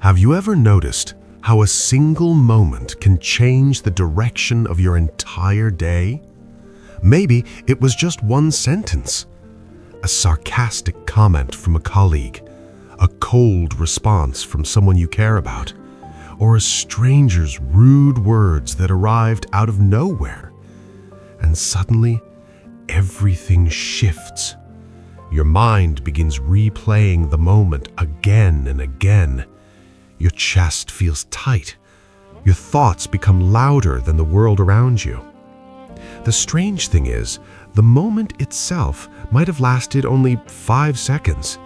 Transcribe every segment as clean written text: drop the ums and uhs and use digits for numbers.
Have you ever noticed how a single moment can change the direction of your entire day? Maybe it was just one sentence, a sarcastic comment from a colleague, a cold response from someone you care about, or a stranger's rude words that arrived out of nowhere. And suddenly, everything shifts. Your mind begins replaying the moment again and again. Your chest feels tight. Your thoughts become louder than the world around you. The strange thing is, the moment itself might have lasted only 5 seconds,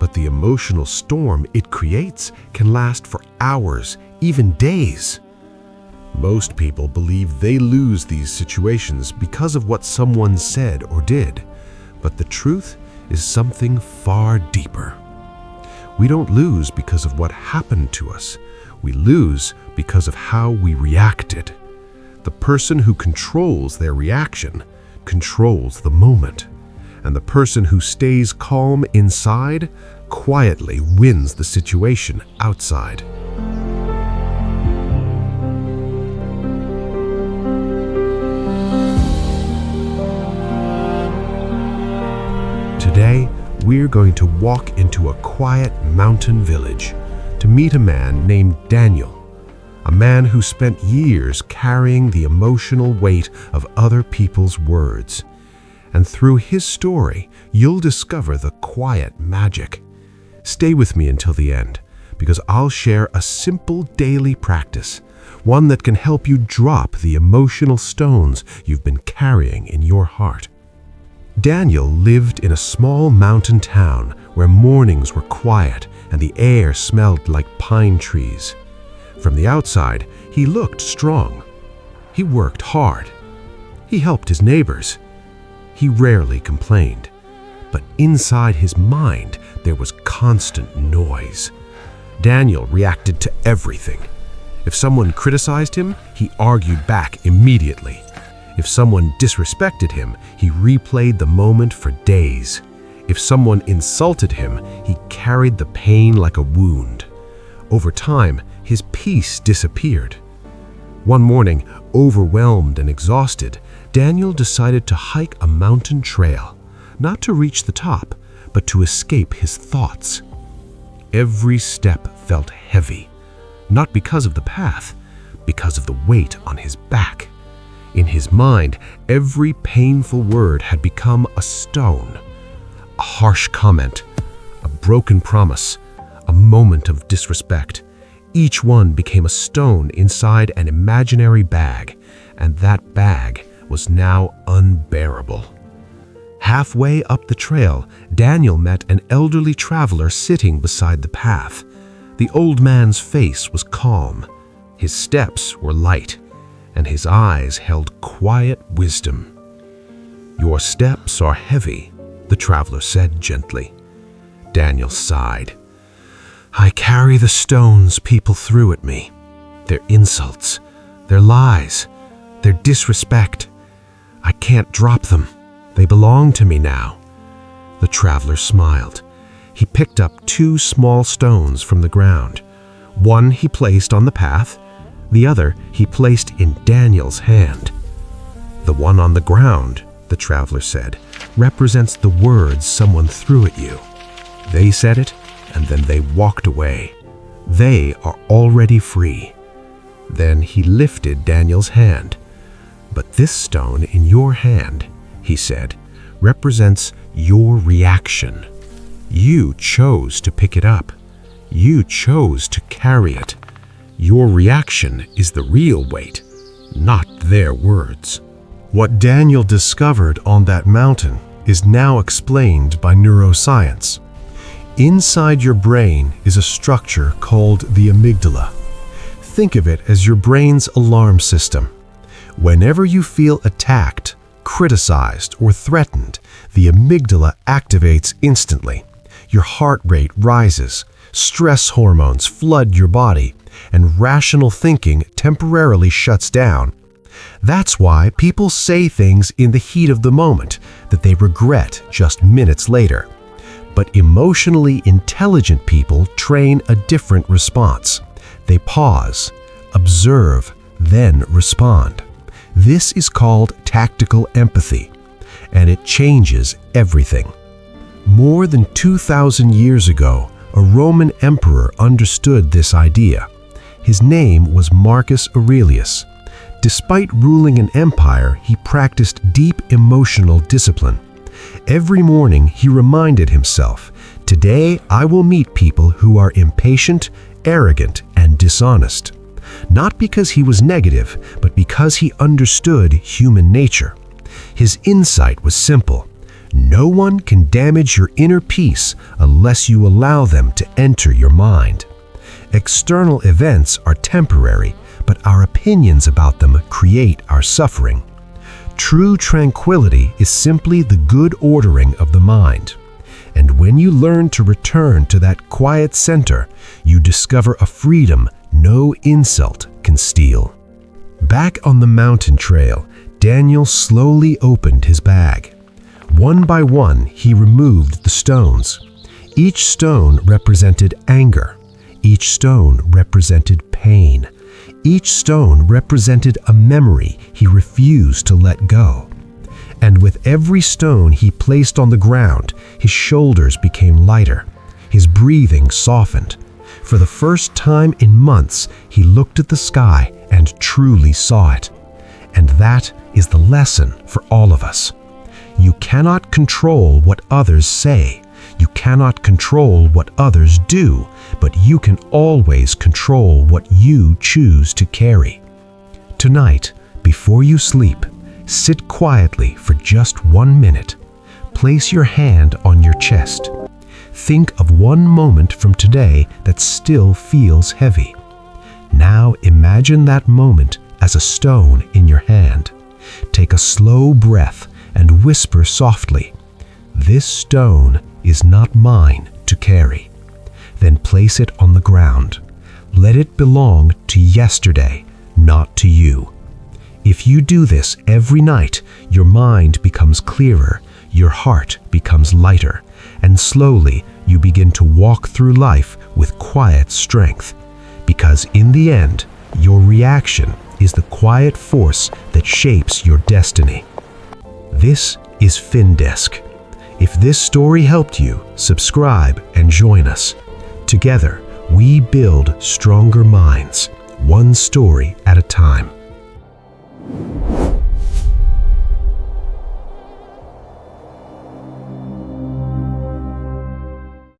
but the emotional storm it creates can last for hours, even days. Most people believe they lose these situations because of what someone said or did, but the truth is something far deeper. We don't lose because of what happened to us. We lose because of how we reacted. The person who controls their reaction controls the moment, and the person who stays calm inside quietly wins the situation outside. Today, we're going to walk into a quiet mountain village to meet a man named Daniel, a man who spent years carrying the emotional weight of other people's words. And through his story, you'll discover the quiet magic. Stay with me until the end, because I'll share a simple daily practice, one that can help you drop the emotional stones you've been carrying in your heart. Daniel lived in a small mountain town where mornings were quiet and the air smelled like pine trees. From the outside, he looked strong. He worked hard. He helped his neighbors. He rarely complained. But inside his mind, there was constant noise. Daniel reacted to everything. If someone criticized him, he argued back immediately. If someone disrespected him, he replayed the moment for days. If someone insulted him, he carried the pain like a wound. Over time, his peace disappeared. One morning, overwhelmed and exhausted, Daniel decided to hike a mountain trail, not to reach the top, but to escape his thoughts. Every step felt heavy, not because of the path, because of the weight on his back. In his mind, every painful word had become a stone. A harsh comment, a broken promise, a moment of disrespect. Each one became a stone inside an imaginary bag, and that bag was now unbearable. Halfway up the trail, Daniel met an elderly traveler sitting beside the path. The old man's face was calm. His steps were light, and his eyes held quiet wisdom. "Your steps are heavy," the traveler said gently. Daniel sighed. "I carry the stones people threw at me, their insults, their lies, their disrespect. I can't drop them. They belong to me now." The traveler smiled. He picked up 2 small stones from the ground. One he placed on the path, the other he placed in Daniel's hand. "The one on the ground," the traveler said, "represents the words someone threw at you. They said it, and then they walked away. They are already free." Then he lifted Daniel's hand. "But this stone in your hand," he said, "represents your reaction. You chose to pick it up. You chose to carry it. Your reaction is the real weight, not their words." What Daniel discovered on that mountain is now explained by neuroscience. Inside your brain is a structure called the amygdala. Think of it as your brain's alarm system. Whenever you feel attacked, criticized, or threatened, the amygdala activates instantly. Your heart rate rises, stress hormones flood your body, and rational thinking temporarily shuts down. That's why people say things in the heat of the moment that they regret just minutes later. But emotionally intelligent people train a different response. They pause, observe, then respond. This is called tactical empathy, and it changes everything. More than 2,000 years ago, a Roman emperor understood this idea. His name was Marcus Aurelius. Despite ruling an empire, he practiced deep emotional discipline. Every morning, he reminded himself, "Today I will meet people who are impatient, arrogant, and dishonest." Not because he was negative, but because he understood human nature. His insight was simple. No one can damage your inner peace unless you allow them to enter your mind. External events are temporary, but our opinions about them create our suffering. True tranquility is simply the good ordering of the mind. And when you learn to return to that quiet center, you discover a freedom no insult can steal. Back on the mountain trail, Daniel slowly opened his bag. One by one, he removed the stones. Each stone represented anger. Each stone represented pain. Each stone represented a memory he refused to let go. And with every stone he placed on the ground, his shoulders became lighter. His breathing softened. For the first time in months, he looked at the sky and truly saw it. And that is the lesson for all of us. You cannot control what others say. You cannot control what others do, but you can always control what you choose to carry. Tonight, before you sleep, sit quietly for just 1 minute. Place your hand on your chest. Think of one moment from today that still feels heavy. Now imagine that moment as a stone in your hand. Take a slow breath and whisper softly, "This stone is not mine to carry." Then place it on the ground. Let it belong to yesterday, not to you. If you do this every night, your mind becomes clearer, your heart becomes lighter, and slowly you begin to walk through life with quiet strength. Because in the end, your reaction is the quiet force that shapes your destiny. This is FINDesk. If this story helped you, subscribe and join us. Together, we build stronger minds, one story at a time.